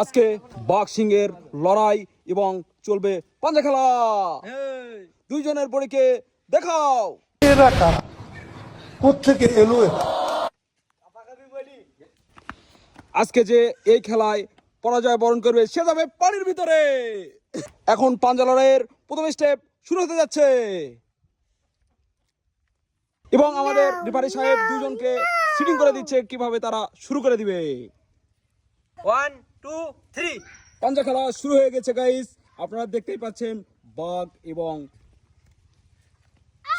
আজকে বাঘ সিংহের লড়াই এবং চলবে পাঞ্জা খেলা। দুইজনের পরীকে দেখাও। এরা কারা, কোত্থেকে এলো এরা? আজকে যে এই খেলায় পরাজয় বরণ করবে সে যাবে পানির ভিতরে। এখন পাঞ্জা লড়াইয়ের প্রথম স্টেপ শুরু হতে যাচ্ছে এবং আমাদের রেফারি সাহেব দুজনকে সিটিং করে দিচ্ছে কিভাবে তারা শুরু করে দিবে। 1 2 3 পাঞ্জা খেলা শুরু হয়ে গেছে গাইস। আপনারা দেখতেই পাচ্ছেন বাঘ এবং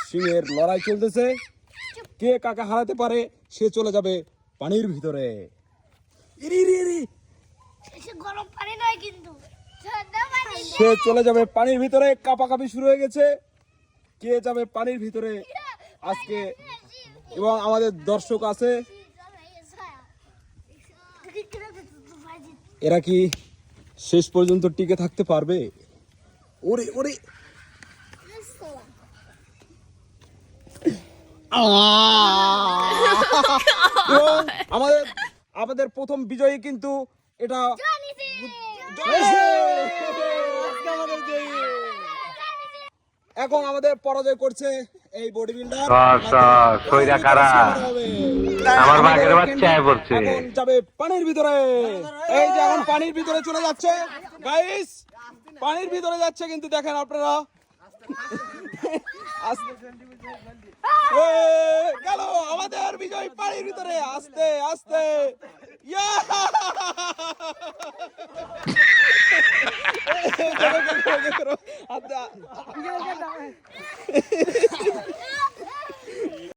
সিংহের লড়াই চলতেছে। কে কাকে হারাতে পারে সে চলে যাবে পানির ভিতরে। গরম পানি নয় কিন্তু সে চলে যাবে পানির ভিতরে। কাপাকাপি শুরু হয়ে গেছে। কে যাবে পানির ভিতরে আজকে? এবং আমাদের দর্শক আছে, এরা কি শেষ পর্যন্ত টিকে থাকতে পারবে? ওরে ওরে এবং আমাদের আমাদের প্রথম বিজয়ী কিন্তু এটা এখন আমাদের পরাজয় করছে এই বডি বিল্ডার। আমার বাঘের বাচ্চায় পড়ছে। এখন যাবে পানির ভিতরে। এই যে এখন পানির ভিতরে চলে যাচ্ছে গাইস, পানির ভিতরে যাচ্ছে কিন্তু দেখেন আপনারা। গেল আমাদের বিজয় পানির ভিতরে। আস্তে আস্তে